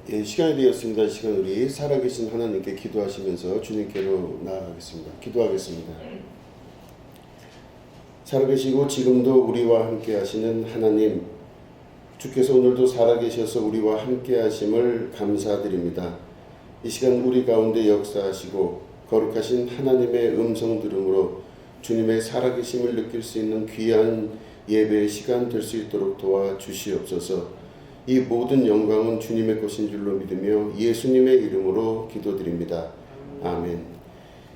시간이 되었습니다. 이 시간 우리 살아계신 하나님께 기도하시면서 주님께로 나아가겠습니다. 기도하겠습니다. 살아계시고 지금도 우리와 함께 하시는 하나님, 주께서 오늘도 살아계셔서 우리와 함께 하심을 감사드립니다. 이 시간 우리 가운데 역사하시고 거룩하신 하나님의 음성 들음으로 주님의 살아계심을 느낄 수 있는 귀한 예배의 시간 될 수 있도록 도와주시옵소서. 이 모든 영광은 주님의 것인 줄로 믿으며 예수님의 이름으로 기도드립니다. 아멘.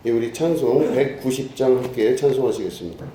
우리 찬송 190장 함께 찬송하시겠습니다.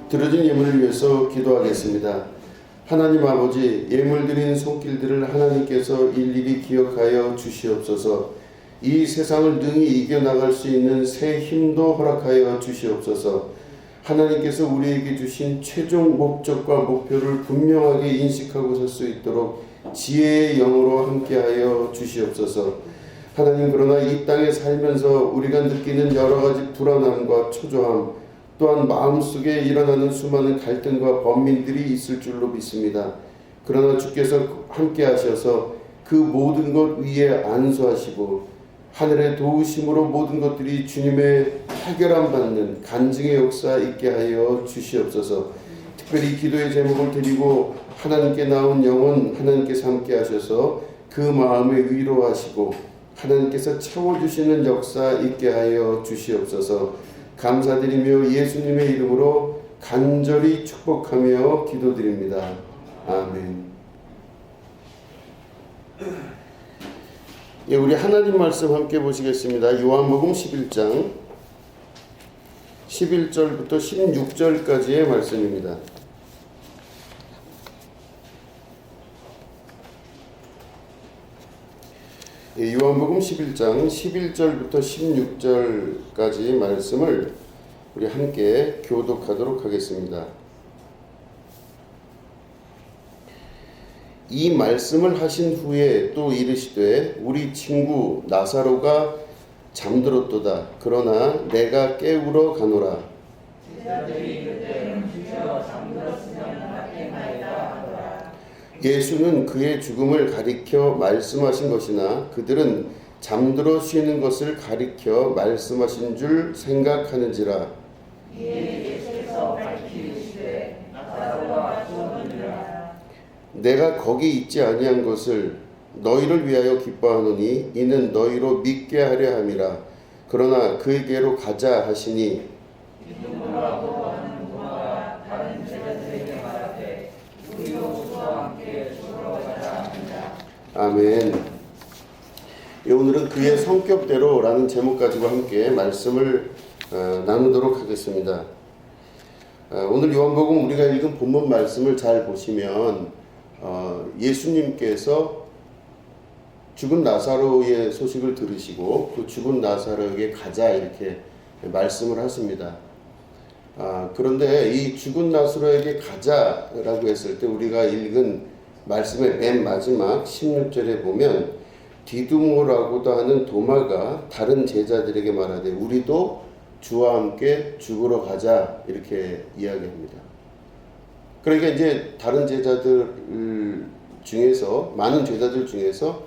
들어진 예물을 위해서 기도하겠습니다. 하나님 아버지, 예물 드린 손길들을 하나님께서 일일이 기억하여 주시옵소서. 이 세상을 능히 이겨나갈 수 있는 새 힘도 허락하여 주시옵소서. 하나님께서 우리에게 주신 최종 목적과 목표를 분명하게 인식하고 설 수 있도록 지혜의 영으로 함께하여 주시옵소서. 하나님, 그러나 이 땅에 살면서 우리가 느끼는 여러 가지 불안함과 초조함, 또한 마음속에 일어나는 수많은 갈등과 번민들이 있을 줄로 믿습니다. 그러나 주께서 함께 하셔서 그 모든 것 위에 안수하시고 하늘의 도우심으로 모든 것들이 주님의 해결함 받는 간증의 역사 있게 하여 주시옵소서. 특별히 기도의 제목을 드리고 하나님께 나온 영혼 하나님께서 함께 하셔서 그 마음을 위로하시고 하나님께서 채워주시는 역사 있게 하여 주시옵소서. 감사드리며 예수님의 이름으로 간절히 축복하며 기도드립니다. 아멘. 예, 우리 하나님 말씀 함께 보시겠습니다. 요한복음 11장 11절부터 16절까지의 말씀입니다. 예, 요한복음 11장 11절부터 16절까지 말씀을 우리 함께 교독하도록 하겠습니다. 이 말씀을 하신 후에 또 이르시되 우리 친구 나사로가 잠들었도다. 그러나 내가 깨우러 가노라. 예수는 그의 죽음을 가리켜 말씀하신 것이나 그들은 잠들어 쉬는 것을 가리켜 말씀하신 줄 생각하는지라. 내가 거기 있지 아니한 것을 너희를 위하여 기뻐하노니 이는 너희로 믿게 하려 함이라. 그러나 그에게로 가자 하시니 아멘. 오늘은 그의 성격대로라는 제목 가지고 함께 말씀을 나누도록 하겠습니다. 오늘 요한복음 우리가 읽은 본문 말씀을 잘 보시면 예수님께서 죽은 나사로의 소식을 들으시고 그 죽은 나사로에게 가자 이렇게 말씀을 하십니다. 그런데 이 죽은 나사로에게 가자라고 했을 때 우리가 읽은 말씀의 맨 마지막 16절에 보면 디두모라고도 하는 도마가 다른 제자들에게 말하되 우리도 주와 함께 죽으러 가자 이렇게 이야기합니다. 그러니까 이제 다른 제자들 중에서 많은 제자들 중에서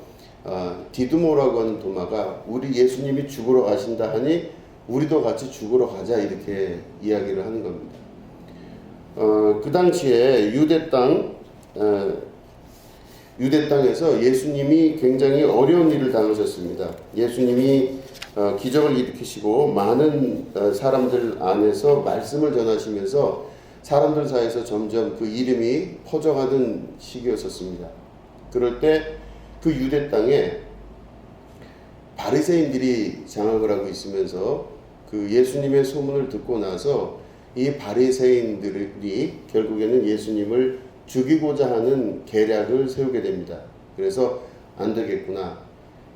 디두모라고 하는 도마가 우리 예수님이 죽으러 가신다 하니 우리도 같이 죽으러 가자 이렇게 이야기를 하는 겁니다. 그 당시에 유대 땅에서 예수님이 굉장히 어려운 일을 당하셨습니다. 예수님이 기적을 일으키시고 많은 사람들 안에서 말씀을 전하시면서 사람들 사이에서 점점 그 이름이 퍼져가는 시기였었습니다. 그럴 때 그 유대 땅에 바리새인들이 장악을 하고 있으면서 그 예수님의 소문을 듣고 나서 이 바리새인들이 결국에는 예수님을 죽이고자 하는 계략을 세우게 됩니다. 그래서 안 되겠구나.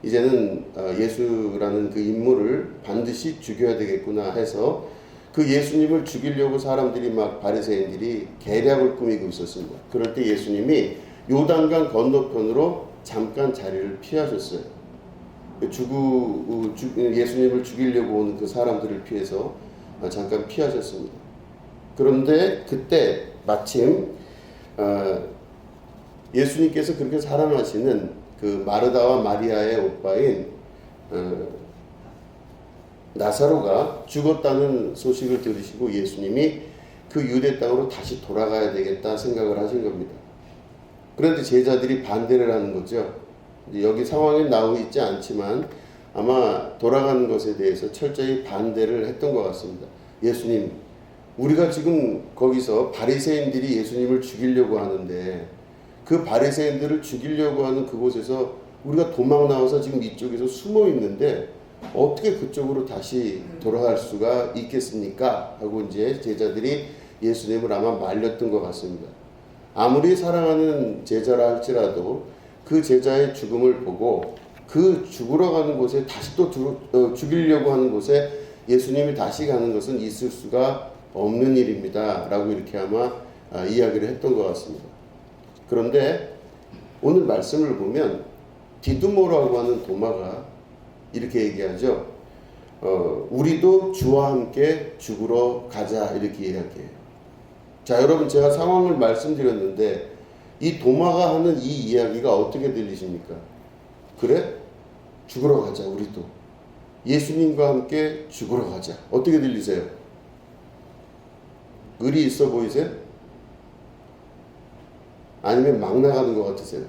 이제는 예수라는 그 인물을 반드시 죽여야 되겠구나 해서 그 예수님을 죽이려고 사람들이 막 바리새인들이 계략을 꾸미고 있었습니다. 그럴 때 예수님이 요단강 건너편으로 잠깐 자리를 피하셨어요. 예수님을 죽이려고 오는 그 사람들을 피해서 잠깐 피하셨습니다. 그런데 그때 마침 예수님께서 그렇게 사랑하시는 그 마르다와 마리아의 오빠인 나사로가 죽었다는 소식을 들으시고 예수님이 그 유대 땅으로 다시 돌아가야 되겠다 생각을 하신 겁니다. 그런데 제자들이 반대를 하는 거죠. 여기 상황에 나와 있지 않지만 아마 돌아가는 것에 대해서 철저히 반대를 했던 것 같습니다. 예수님, 우리가 지금 거기서 바리새인들이 예수님을 죽이려고 하는데 그 바리새인들을 죽이려고 하는 그곳에서 우리가 도망 나와서 지금 이쪽에서 숨어 있는데 어떻게 그쪽으로 다시 돌아갈 수가 있겠습니까? 하고 이제 제자들이 예수님을 아마 말렸던 것 같습니다. 아무리 사랑하는 제자라 할지라도 그 제자의 죽음을 보고 그 죽으러 가는 곳에 다시 또 죽이려고 하는 곳에 예수님이 다시 가는 것은 있을 수가 없는 일입니다. 라고 이렇게 아마 이야기를 했던 것 같습니다. 그런데 오늘 말씀을 보면 디두모라고 하는 도마가 이렇게 얘기하죠. 우리도 주와 함께 죽으러 가자 이렇게 이야기해요. 자, 여러분 제가 상황을 말씀드렸는데 이 도마가 하는 이 이야기가 어떻게 들리십니까? 그래? 죽으러 가자 우리도. 예수님과 함께 죽으러 가자. 어떻게 들리세요? 의리 있어 보이세요? 아니면 막 나가는 것 같으세요?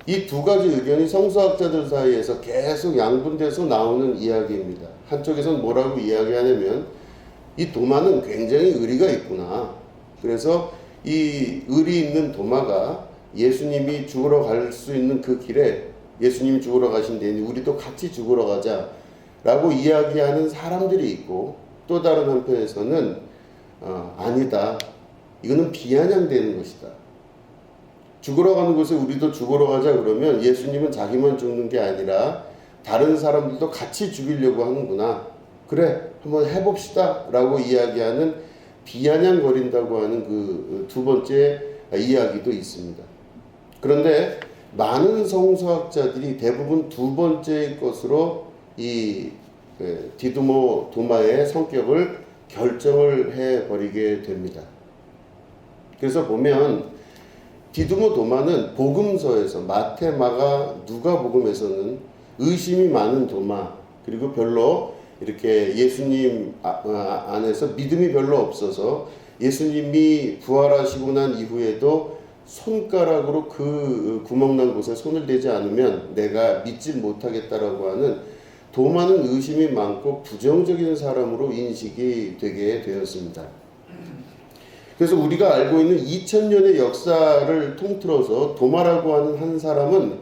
이 두 가지 의견이 성서학자들 사이에서 계속 양분돼서 나오는 이야기입니다. 한쪽에서는 뭐라고 이야기하냐면 이 도마는 굉장히 의리가 있구나. 그래서 이 의리 있는 도마가 예수님이 죽으러 갈 수 있는 그 길에 예수님이 죽으러 가신 데니 우리도 같이 죽으러 가자 라고 이야기하는 사람들이 있고, 또 다른 한편에서는 아니다, 이거는 비아냥되는 것이다. 죽으러 가는 곳에 우리도 죽으러 가자 그러면 예수님은 자기만 죽는 게 아니라 다른 사람들도 같이 죽이려고 하는구나. 그래, 한번 해봅시다 라고 이야기하는, 비아냥거린다고 하는 그 두 번째 이야기도 있습니다. 그런데 많은 성서학자들이 대부분 두 번째 것으로 이 디두모 도마의 성격을 결정을 해버리게 됩니다. 그래서 보면 디두모 도마는 복음서에서 마태, 마가, 누가복음에서는 의심이 많은 도마, 그리고 별로 이렇게 예수님 안에서 믿음이 별로 없어서 예수님이 부활하시고 난 이후에도 손가락으로 그 구멍난 곳에 손을 대지 않으면 내가 믿지 못하겠다라고 하는, 도마는 의심이 많고 부정적인 사람으로 인식이 되게 되었습니다. 그래서 우리가 알고 있는 2000년의 역사를 통틀어서 도마라고 하는 한 사람은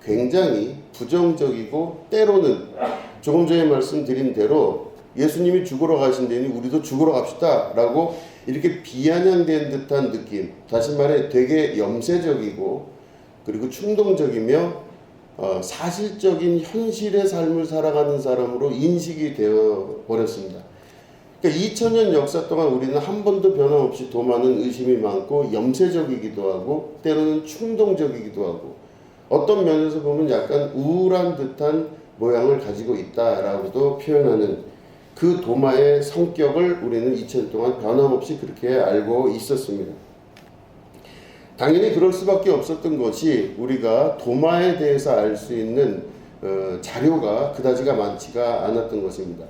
굉장히 부정적이고, 때로는 조금 전에 말씀드린 대로 예수님이 죽으러 가신 데니 우리도 죽으러 갑시다 라고 이렇게 비아냥된 듯한 느낌, 다시 말해 되게 염세적이고 그리고 충동적이며 사실적인 현실의 삶을 살아가는 사람으로 인식이 되어 버렸습니다. 그러니까 2000년 역사 동안 우리는 한 번도 변함없이 도마는 의심이 많고 염세적이기도 하고 때로는 충동적이기도 하고 어떤 면에서 보면 약간 우울한 듯한 모양을 가지고 있다라고도 표현하는 그 도마의 성격을 우리는 2000년 동안 변함없이 그렇게 알고 있었습니다. 당연히 그럴 수밖에 없었던 것이 우리가 도마에 대해서 알 수 있는 자료가 그다지가 많지가 않았던 것입니다.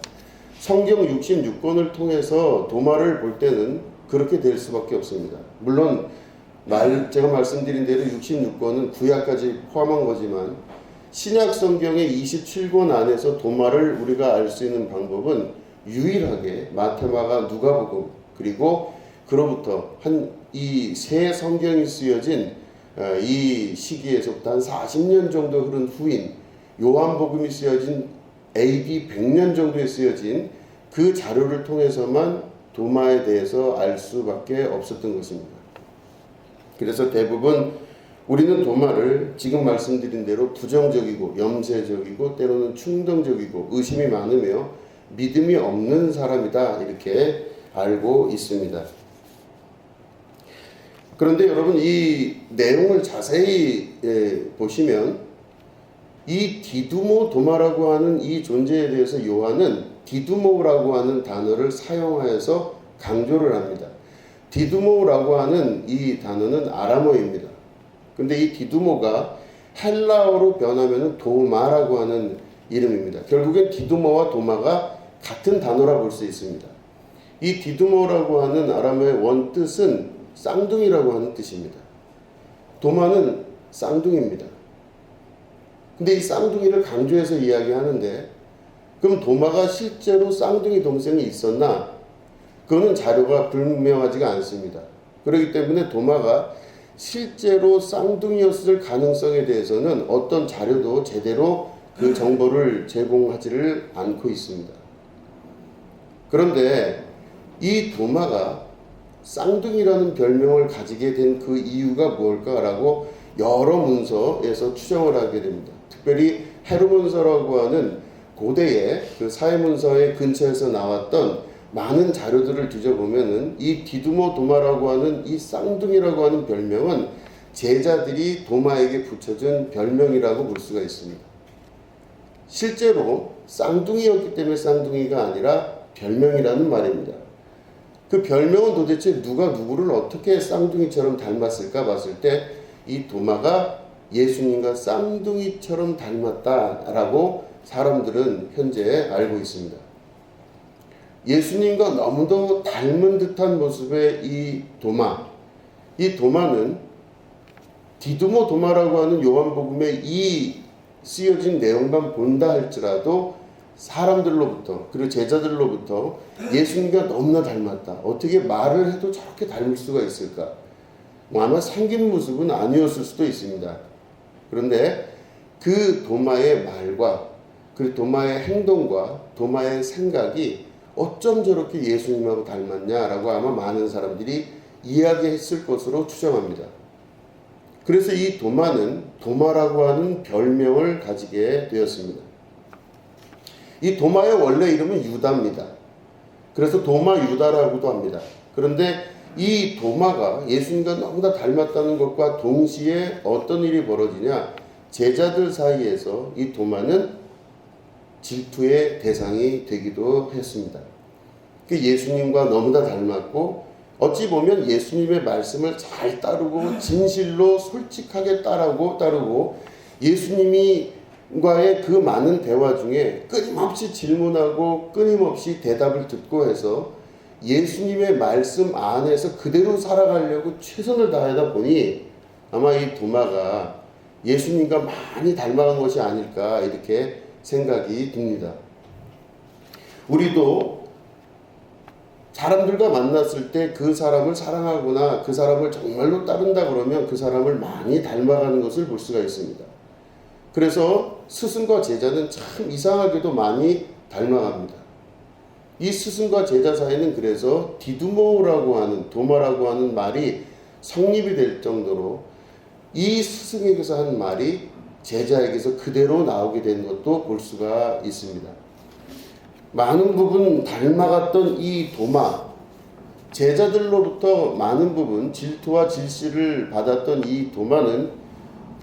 성경 66권을 통해서 도마를 볼 때는 그렇게 될 수밖에 없습니다. 물론 제가 말씀드린 대로 66권은 구약까지 포함한 거지만 신약 성경의 27권 안에서 도마를 우리가 알 수 있는 방법은 유일하게 마태, 마가, 누가복음, 그리고 그로부터 이 세 성경이 쓰여진 이 시기에서부터 한 40년 정도 흐른 후인 요한복음이 쓰여진 AD 100년 정도에 쓰여진 그 자료를 통해서만 도마에 대해서 알 수밖에 없었던 것입니다. 그래서 대부분 우리는 도마를 지금 말씀드린 대로 부정적이고 염세적이고 때로는 충동적이고 의심이 많으며 믿음이 없는 사람이다 이렇게 알고 있습니다. 그런데 여러분 이 내용을 자세히 보시면 이 디두모 도마라고 하는 이 존재에 대해서 요한은 디두모라고 하는 단어를 사용하여서 강조를 합니다. 디두모라고 하는 이 단어는 아람어입니다. 근데 이 디두모가 헬라어로 변하면 도마라고 하는 이름입니다. 결국엔 디두모와 도마가 같은 단어라 볼 수 있습니다. 이 디두모라고 하는 아람어의 원뜻은 쌍둥이라고 하는 뜻입니다. 도마는 쌍둥이입니다. 근데 이 쌍둥이를 강조해서 이야기하는데 그럼 도마가 실제로 쌍둥이 동생이 있었나? 그거는 자료가 분명하지가 않습니다. 그렇기 때문에 도마가 실제로 쌍둥이였을 가능성에 대해서는 어떤 자료도 제대로 그 정보를 제공하지를 않고 있습니다. 그런데 이 도마가 쌍둥이라는 별명을 가지게 된 그 이유가 무엇일까라고 여러 문서에서 추정을 하게 됩니다. 특별히 헤르몬서라고 하는 고대의 그 사회문서의 근처에서 나왔던 많은 자료들을 뒤져보면은 이 디두모 도마라고 하는 이 쌍둥이라고 하는 별명은 제자들이 도마에게 붙여준 별명이라고 볼 수가 있습니다. 실제로 쌍둥이였기 때문에 쌍둥이가 아니라 별명이라는 말입니다. 그 별명은 도대체 누가 누구를 어떻게 쌍둥이처럼 닮았을까 봤을 때 이 도마가 예수님과 쌍둥이처럼 닮았다라고 사람들은 현재 알고 있습니다. 예수님과 너무도 닮은 듯한 모습의 이 도마는 디두모 도마라고 하는 요한복음의 이 쓰여진 내용만 본다 할지라도 사람들로부터 그리고 제자들로부터 예수님과 너무나 닮았다. 어떻게 말을 해도 저렇게 닮을 수가 있을까? 아마 생긴 모습은 아니었을 수도 있습니다. 그런데 그 도마의 말과 그 도마의 행동과 도마의 생각이 어쩜 저렇게 예수님하고 닮았냐라고 아마 많은 사람들이 이야기했을 것으로 추정합니다. 그래서 이 도마는 도마라고 하는 별명을 가지게 되었습니다. 이 도마의 원래 이름은 유다입니다. 그래서 도마 유다라고도 합니다. 그런데 이 도마가 예수님과 너무나 닮았다는 것과 동시에 어떤 일이 벌어지냐, 제자들 사이에서 이 도마는 질투의 대상이 되기도 했습니다. 예수님과 너무나 닮았고 어찌 보면 예수님의 말씀을 잘 따르고 진실로 솔직하게 따르고 예수님과의 그 많은 대화 중에 끊임없이 질문하고 끊임없이 대답을 듣고 해서 예수님의 말씀 안에서 그대로 살아가려고 최선을 다하다 보니 아마 이 도마가 예수님과 많이 닮아간 것이 아닐까 이렇게 생각이 듭니다. 우리도 사람들과 만났을 때 그 사람을 사랑하거나 그 사람을 정말로 따른다 그러면 그 사람을 많이 닮아가는 것을 볼 수가 있습니다. 그래서 스승과 제자는 참 이상하게도 많이 닮아갑니다. 이 스승과 제자 사이는 그래서 디두모라고 하는 도마라고 하는 말이 성립이 될 정도로 이 스승에게서 한 말이 제자에게서 그대로 나오게 된 것도 볼 수가 있습니다. 많은 부분 닮아갔던 이 도마, 제자들로부터 많은 부분 질투와 질시를 받았던 이 도마는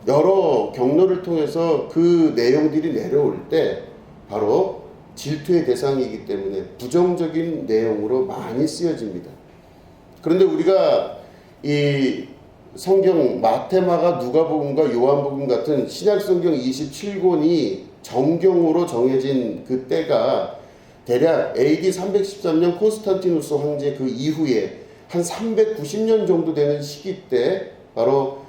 여러 경로를 통해서 그 내용들이 내려올 때 바로 질투의 대상이기 때문에 부정적인 내용으로 많이 쓰여집니다. 그런데 우리가 이 성경 마태마가 누가복음과 요한복음 같은 신약성경 27권이 정경으로 정해진 그 때가 대략 AD 313년 콘스탄티누스 황제 그 이후에 한 390년 정도 되는 시기 때 바로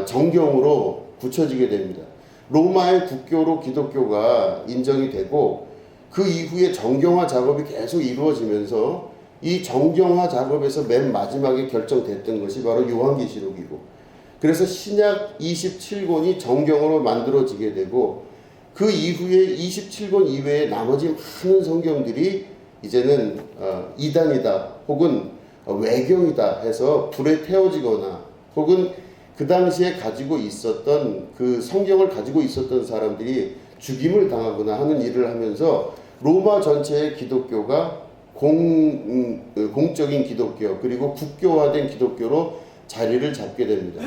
정경으로 굳혀지게 됩니다. 로마의 국교로 기독교가 인정이 되고 그 이후에 정경화 작업이 계속 이루어지면서 이 정경화 작업에서 맨 마지막에 결정됐던 것이 바로 요한계시록이고, 그래서 신약 27권이 정경으로 만들어지게 되고 그 이후에 27권 이외에 나머지 많은 성경들이 이제는 이단이다 혹은 외경이다 해서 불에 태워지거나 혹은 그 당시에 가지고 있었던 그 성경을 가지고 있었던 사람들이 죽임을 당하거나 하는 일을 하면서 로마 전체의 기독교가 공적인 기독교 그리고 국교화된 기독교로 자리를 잡게 됩니다.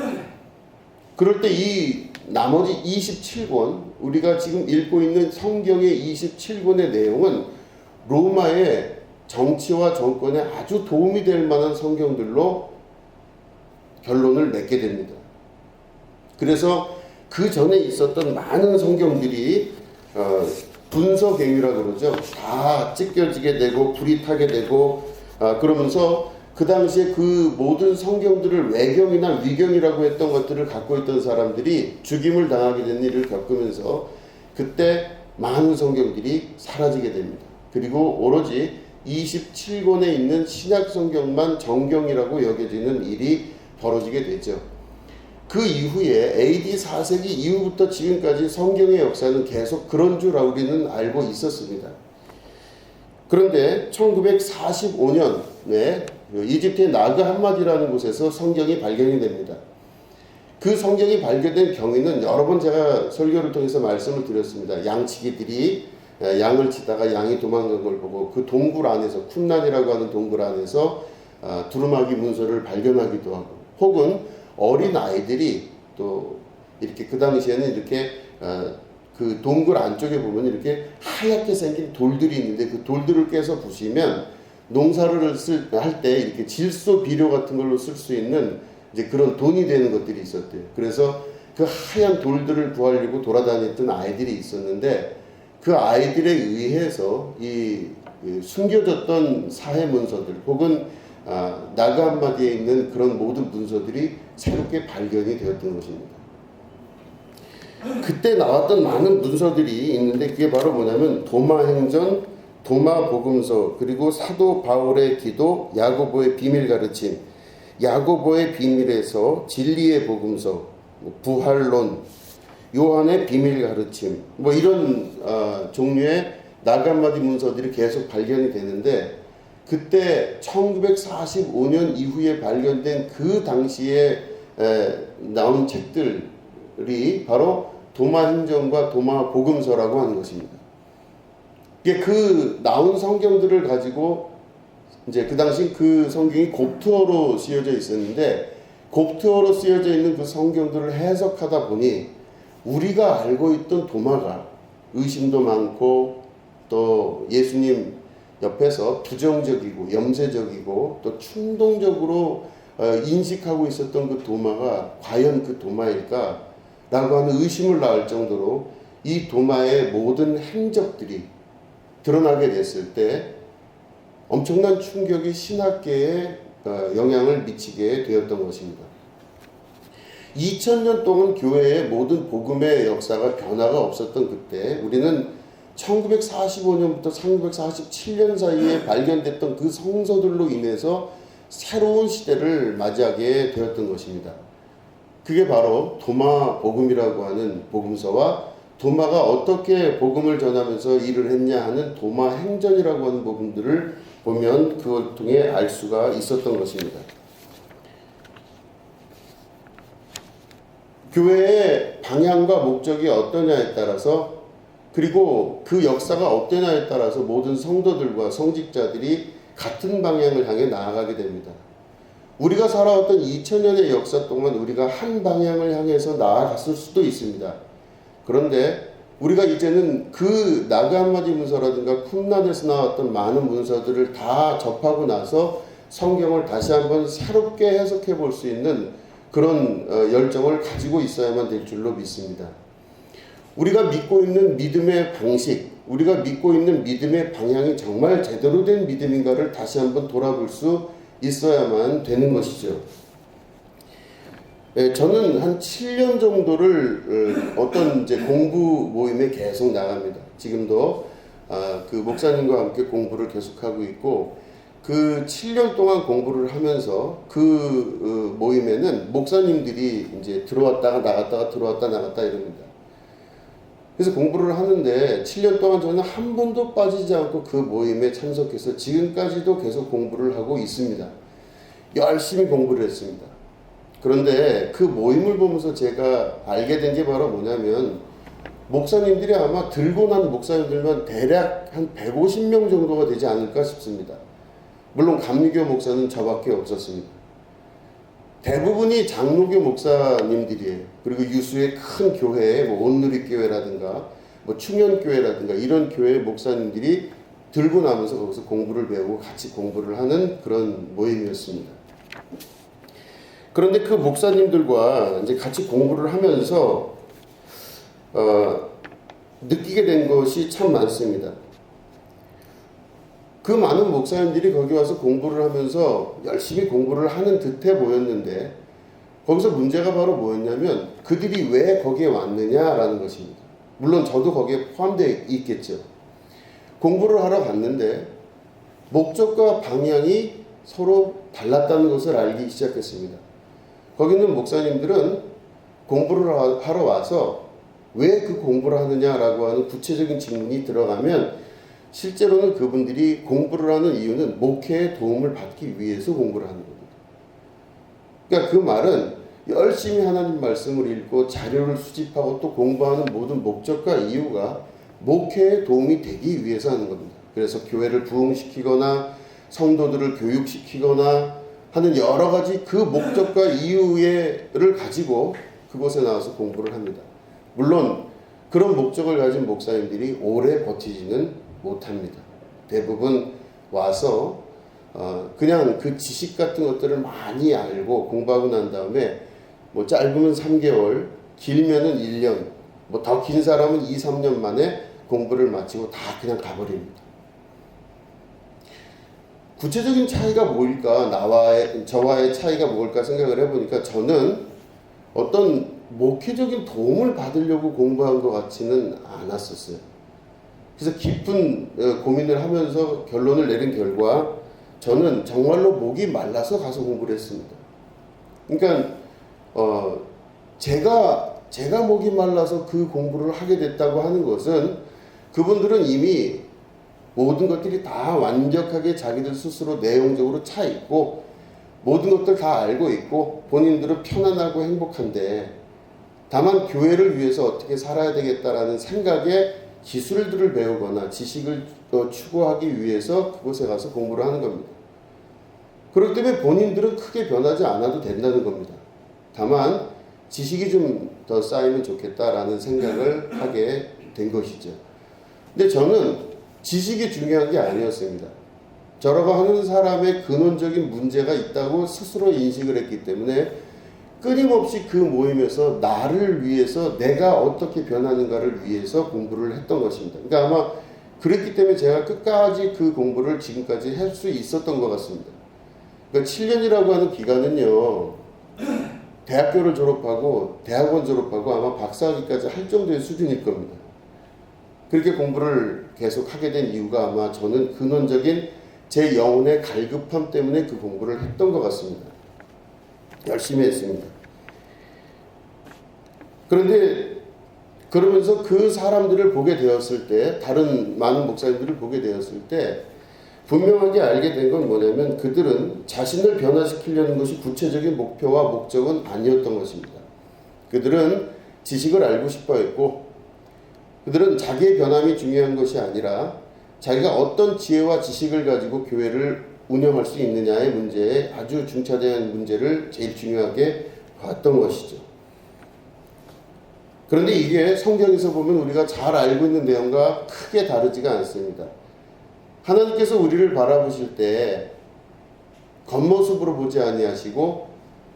그럴 때 이 나머지 27권, 우리가 지금 읽고 있는 성경의 27권의 내용은 로마의 정치와 정권에 아주 도움이 될 만한 성경들로 결론을 맺게 됩니다. 그래서 그 전에 있었던 많은 성경들이 분서갱유라고 그러죠. 다 찢겨지게 되고 불이 타게 되고 그러면서 그 당시에 그 모든 성경들을 외경이나 위경이라고 했던 것들을 갖고 있던 사람들이 죽임을 당하게 된 일을 겪으면서 그때 많은 성경들이 사라지게 됩니다. 그리고 오로지 27권에 있는 신약 성경만 정경이라고 여겨지는 일이 벌어지게 되죠. 그 이후에 AD 4세기 이후부터 지금까지 성경의 역사는 계속 그런 줄 우리는 알고 있었습니다. 그런데 1945년에 이집트의 나그 함마디라는 곳에서 성경이 발견이 됩니다. 그 성경이 발견된 경위는 여러 번 제가 설교를 통해서 말씀을 드렸습니다. 양치기들이 양을 치다가 양이 도망간 걸 보고 그 동굴 안에서 쿰란이라고 하는 동굴 안에서 두루마기 문서를 발견하기도 하고, 혹은 어린 아이들이 또 이렇게 그 당시에는 이렇게 그 동굴 안쪽에 보면 이렇게 하얗게 생긴 돌들이 있는데 그 돌들을 깨서 부시면 농사를 할 때 이렇게 질소 비료 같은 걸로 쓸 수 있는 이제 그런 돈이 되는 것들이 있었대요. 그래서 그 하얀 돌들을 구하려고 돌아다녔던 아이들이 있었는데 그 아이들에 의해서 이 숨겨졌던 사회 문서들 혹은 나그 함마디에 있는 그런 모든 문서들이 새롭게 발견이 되었던 것입니다. 그때 나왔던 많은 문서들이 있는데 그게 바로 뭐냐면 도마행전, 도마복음서, 그리고 사도 바울의 기도, 야고보의 비밀 가르침, 야고보의 비밀에서 진리의 복음서, 부활론, 요한의 비밀 가르침, 뭐 이런 종류의 나간마디 문서들이 계속 발견이 되는데, 그때 1945년 이후에 발견된 그 당시에 나온 책들이 바로 도마행전과 도마복음서라고 하는 것입니다. 이게 그 나온 성경들을 가지고 이제 그 당시 그 성경이 곱트어로 쓰여져 있었는데, 곱트어로 쓰여져 있는 그 성경들을 해석하다 보니 우리가 알고 있던 도마가 의심도 많고 또 예수님 옆에서 부정적이고 염세적이고 또 충동적으로 인식하고 있었던 그 도마가 과연 그 도마일까? 라고 하는 의심을 낳을 정도로 이 도마의 모든 행적들이 드러나게 됐을 때 엄청난 충격이 신학계에 영향을 미치게 되었던 것입니다. 2000년 동안 교회의 모든 복음의 역사가 변화가 없었던 그때 우리는 1945년부터 1947년 사이에 발견됐던 그 성서들로 인해서 새로운 시대를 맞이하게 되었던 것입니다. 그게 바로 도마 복음이라고 하는 복음서와 도마가 어떻게 복음을 전하면서 일을 했냐 하는 도마 행전이라고 하는 부분들을 보면 그걸 통해 알 수가 있었던 것입니다. 교회의 방향과 목적이 어떠냐에 따라서, 그리고 그 역사가 어떠냐에 따라서 모든 성도들과 성직자들이 같은 방향을 향해 나아가게 됩니다. 우리가 살아왔던 2000년의 역사 동안 우리가 한 방향을 향해서 나아갔을 수도 있습니다. 그런데 우리가 이제는 그 나그한마디 문서라든가 쿰란에서 나왔던 많은 문서들을 다 접하고 나서 성경을 다시 한번 새롭게 해석해 볼 수 있는 그런 열정을 가지고 있어야만 될 줄로 믿습니다. 우리가 믿고 있는 믿음의 방식, 우리가 믿고 있는 믿음의 방향이 정말 제대로 된 믿음인가를 다시 한번 돌아볼 수 있어야만 되는 것이죠. 저는 한 7년 정도를 어떤 이제 공부 모임에 계속 나갑니다. 지금도 그 목사님과 함께 공부를 계속하고 있고, 그 7년 동안 공부를 하면서 그 모임에는 목사님들이 이제 들어왔다가 나갔다가 들어왔다 나갔다 이럽니다. 그래서 공부를 하는데 7년 동안 저는 한 번도 빠지지 않고 그 모임에 참석해서 지금까지도 계속 공부를 하고 있습니다. 열심히 공부를 했습니다. 그런데 그 모임을 보면서 제가 알게 된 게 바로 뭐냐면, 목사님들이 아마 들고 난 목사님들만 대략 한 150명 정도가 되지 않을까 싶습니다. 물론 감리교 목사는 저밖에 없었습니다. 대부분이 장로교 목사님들이에요. 그리고 유수의 큰 교회, 뭐 온누리교회라든가 뭐 충현교회라든가 이런 교회 목사님들이 들고 나면서 거기서 공부를 배우고 같이 공부를 하는 그런 모임이었습니다. 그런데 그 목사님들과 이제 같이 공부를 하면서 느끼게 된 것이 참 많습니다. 그 많은 목사님들이 거기 와서 공부를 하면서 열심히 공부를 하는 듯해 보였는데, 거기서 문제가 바로 뭐였냐면 그들이 왜 거기에 왔느냐라는 것입니다. 물론 저도 거기에 포함되어 있겠죠. 공부를 하러 갔는데 목적과 방향이 서로 달랐다는 것을 알기 시작했습니다. 거기 있는 목사님들은 공부를 하러 와서 왜 그 공부를 하느냐라고 하는 구체적인 질문이 들어가면 실제로는 그분들이 공부를 하는 이유는 목회에 도움을 받기 위해서 공부를 하는 겁니다. 그러니까 그 말은 열심히 하나님 말씀을 읽고 자료를 수집하고 또 공부하는 모든 목적과 이유가 목회에 도움이 되기 위해서 하는 겁니다. 그래서 교회를 부흥시키거나 성도들을 교육시키거나 하는 여러 가지 그 목적과 이유를 가지고 그곳에 나와서 공부를 합니다. 물론 그런 목적을 가진 목사님들이 오래 버티지는 못합니다. 대부분 와서 그냥 그 지식 같은 것들을 많이 알고 공부하고 난 다음에 뭐 짧으면 3개월, 길면은 1년, 뭐 더 긴 사람은 2, 3년 만에 공부를 마치고 다 그냥 가버립니다. 구체적인 차이가 뭘까, 저와의 차이가 뭘까 생각을 해보니까 저는 어떤 목회적인 도움을 받으려고 공부한 것 같지는 않았었어요. 그래서 깊은 고민을 하면서 결론을 내린 결과 저는 정말로 목이 말라서 가서 공부를 했습니다. 그러니까 제가 목이 말라서 그 공부를 하게 됐다고 하는 것은 그분들은 이미 모든 것들이 다 완벽하게 자기들 스스로 내용적으로 차 있고 모든 것들 다 알고 있고 본인들은 편안하고 행복한데 다만 교회를 위해서 어떻게 살아야 되겠다라는 생각에 기술들을 배우거나 지식을 추구하기 위해서 그곳에 가서 공부를 하는 겁니다. 그렇기 때문에 본인들은 크게 변하지 않아도 된다는 겁니다. 다만 지식이 좀 더 쌓이면 좋겠다라는 생각을 하게 된 것이죠. 근데 저는 지식이 중요한 게 아니었습니다. 저라고 하는 사람의 근원적인 문제가 있다고 스스로 인식을 했기 때문에 끊임없이 그 모임에서 나를 위해서 내가 어떻게 변하는가를 위해서 공부를 했던 것입니다. 그러니까 아마 그랬기 때문에 제가 끝까지 그 공부를 지금까지 할 수 있었던 것 같습니다. 그러니까 7년이라고 하는 기간은요. 대학교를 졸업하고 대학원 졸업하고 아마 박사학위까지 할 정도의 수준일 겁니다. 그렇게 공부를 계속 하게 된 이유가 아마 저는 근원적인 제 영혼의 갈급함 때문에 그 공부를 했던 것 같습니다. 열심히 했습니다. 그런데 그러면서 그 사람들을 보게 되었을 때 다른 많은 목사님들을 보게 되었을 때 분명하게 알게 된 건 뭐냐면 그들은 자신을 변화시키려는 것이 구체적인 목표와 목적은 아니었던 것입니다. 그들은 지식을 알고 싶어 했고 그들은 자기의 변함이 중요한 것이 아니라 자기가 어떤 지혜와 지식을 가지고 교회를 운영할 수 있느냐의 문제에 아주 중차대한 문제를 제일 중요하게 봤던 것이죠. 그런데 이게 성경에서 보면 우리가 잘 알고 있는 내용과 크게 다르지가 않습니다. 하나님께서 우리를 바라보실 때 겉모습으로 보지 아니하시고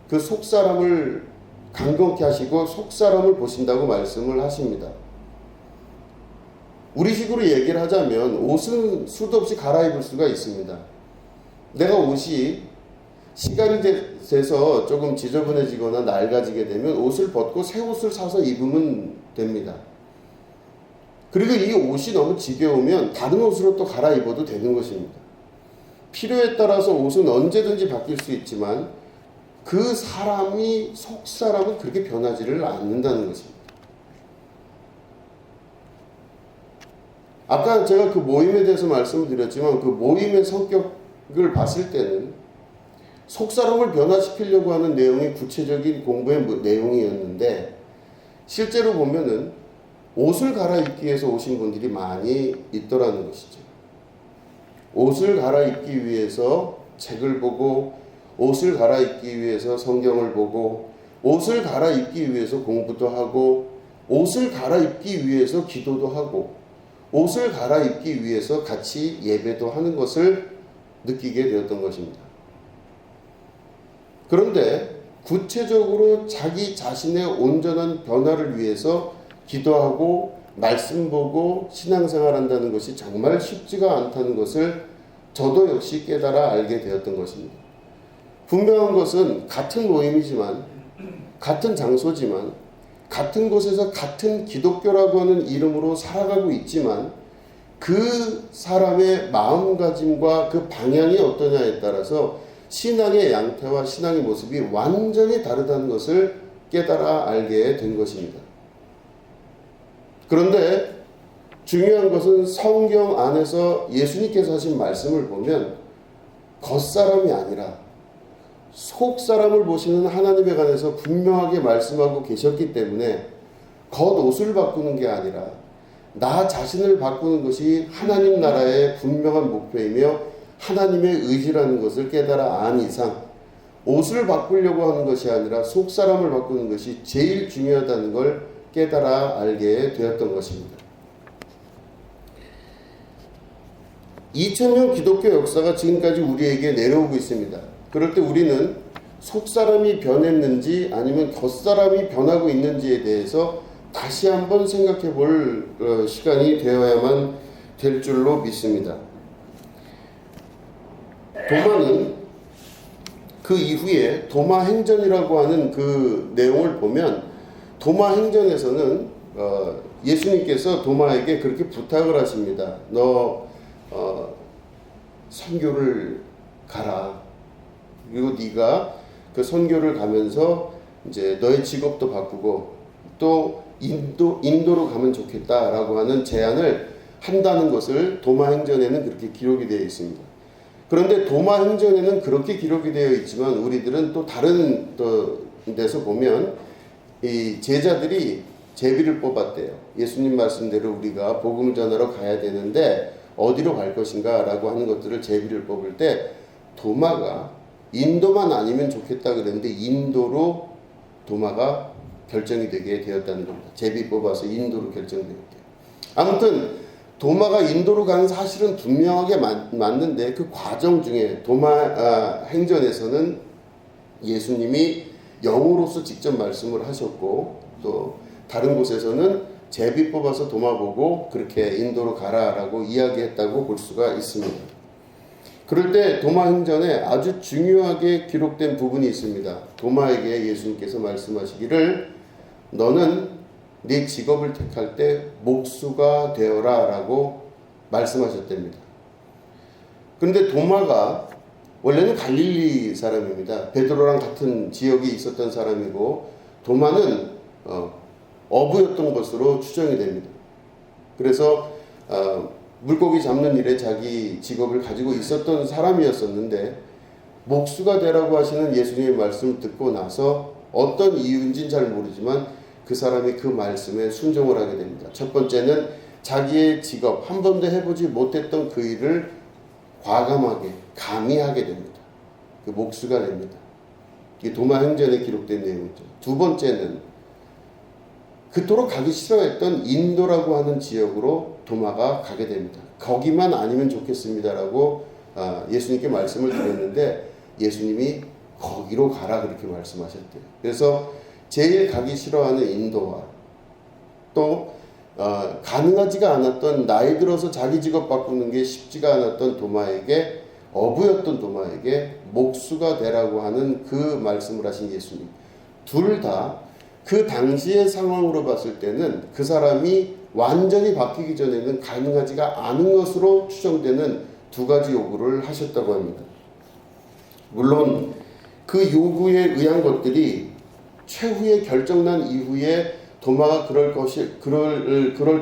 그 속사람을 강건케 하시고 속사람을 보신다고 말씀을 하십니다. 우리식으로 얘기를 하자면 옷은 수도 없이 갈아입을 수가 있습니다. 내가 옷이 시간이 돼서 조금 지저분해지거나 낡아지게 되면 옷을 벗고 새 옷을 사서 입으면 됩니다. 그리고 이 옷이 너무 지겨우면 다른 옷으로 또 갈아입어도 되는 것입니다. 필요에 따라서 옷은 언제든지 바뀔 수 있지만 그 사람이 속사람은 그렇게 변하지를 않는다는 것입니다. 아까 제가 그 모임에 대해서 말씀을 드렸지만 그 모임의 성격을 봤을 때는 속사람을 변화시키려고 하는 내용이 구체적인 공부의 내용이었는데 실제로 보면은 옷을 갈아입기 위해서 오신 분들이 많이 있더라는 것이죠. 옷을 갈아입기 위해서 책을 보고 옷을 갈아입기 위해서 성경을 보고 옷을 갈아입기 위해서 공부도 하고 옷을 갈아입기 위해서 기도도 하고 옷을 갈아입기 위해서 같이 예배도 하는 것을 느끼게 되었던 것입니다. 그런데 구체적으로 자기 자신의 온전한 변화를 위해서 기도하고 말씀 보고 신앙생활 한다는 것이 정말 쉽지가 않다는 것을 저도 역시 깨달아 알게 되었던 것입니다. 분명한 것은 같은 모임이지만 같은 장소지만 같은 곳에서 같은 기독교라고 하는 이름으로 살아가고 있지만 그 사람의 마음가짐과 그 방향이 어떠냐에 따라서 신앙의 양태와 신앙의 모습이 완전히 다르다는 것을 깨달아 알게 된 것입니다. 그런데 중요한 것은 성경 안에서 예수님께서 하신 말씀을 보면 겉사람이 아니라 속사람을 보시는 하나님에 관해서 분명하게 말씀하고 계셨기 때문에 겉옷을 바꾸는 게 아니라 나 자신을 바꾸는 것이 하나님 나라의 분명한 목표이며 하나님의 의지라는 것을 깨달아 안 이상 옷을 바꾸려고 하는 것이 아니라 속사람을 바꾸는 것이 제일 중요하다는 걸 깨달아 알게 되었던 것입니다. 2000년 기독교 역사가 지금까지 우리에게 내려오고 있습니다. 그럴 때 우리는 속사람이 변했는지 아니면 겉사람이 변하고 있는지에 대해서 다시 한번 생각해 볼 시간이 되어야만 될 줄로 믿습니다. 도마는 그 이후에 도마 행전이라고 하는 그 내용을 보면 도마 행전에서는 예수님께서 도마에게 그렇게 부탁을 하십니다. 너 선교를 가라. 그리고 네가 그 선교를 가면서 이제 너의 직업도 바꾸고 또 인도로 가면 좋겠다라고 하는 제안을 한다는 것을 도마 행전에는 그렇게 기록이 되어 있습니다. 그런데 도마 행전에는 그렇게 기록이 되어 있지만 우리들은 또 다른 데서 보면 이 제자들이 제비를 뽑았대요. 예수님 말씀대로 우리가 복음을 전하러 가야 되는데 어디로 갈 것인가 라고 하는 것들을 제비를 뽑을 때 도마가 인도만 아니면 좋겠다 그랬는데 인도로 도마가 결정이 되게 되었다는 겁니다. 제비 뽑아서 인도로 결정되었대요. 아무튼 도마가 인도로 가는 사실은 분명하게 맞는데 그 과정 중에 도마 행전에서는 예수님이 영으로서 직접 말씀을 하셨고 또 다른 곳에서는 제비 뽑아서 도마 보고 그렇게 인도로 가라라고 이야기했다고 볼 수가 있습니다. 그럴 때 도마 행전에 아주 중요하게 기록된 부분이 있습니다. 도마에게 예수님께서 말씀하시기를 너는 네 직업을 택할 때 목수가 되어라 라고 말씀하셨답니다. 그런데 도마가 원래는 갈릴리 사람입니다. 베드로랑 같은 지역에 있었던 사람이고 도마는 어부였던 것으로 추정이 됩니다. 그래서 물고기 잡는 일에 자기 직업을 가지고 있었던 사람이었었는데 목수가 되라고 하시는 예수님의 말씀을 듣고 나서 어떤 이유인지는 잘 모르지만 그 사람이 그 말씀에 순종을 하게 됩니다. 첫 번째는 자기의 직업, 한 번도 해보지 못했던 그 일을 과감하게 감히 하게 됩니다. 그 목수가 됩니다. 이게 도마 행전에 기록된 내용이죠. 두 번째는 그토록 가기 싫어했던 인도라고 하는 지역으로 도마가 가게 됩니다. 거기만 아니면 좋겠습니다라고 예수님께 말씀을 드렸는데 예수님이 거기로 가라 그렇게 말씀하셨대요. 그래서 제일 가기 싫어하는 인도와 또 가능하지가 않았던 나이 들어서 자기 직업 바꾸는 게 쉽지가 않았던 도마에게 어부였던 도마에게 목수가 되라고 하는 그 말씀을 하신 예수님 둘 다 그 당시의 상황으로 봤을 때는 그 사람이 완전히 바뀌기 전에는 가능하지가 않은 것으로 추정되는 두 가지 요구를 하셨다고 합니다. 물론 그 요구에 의한 것들이 최후의 결정난 이후에 도마가 그럴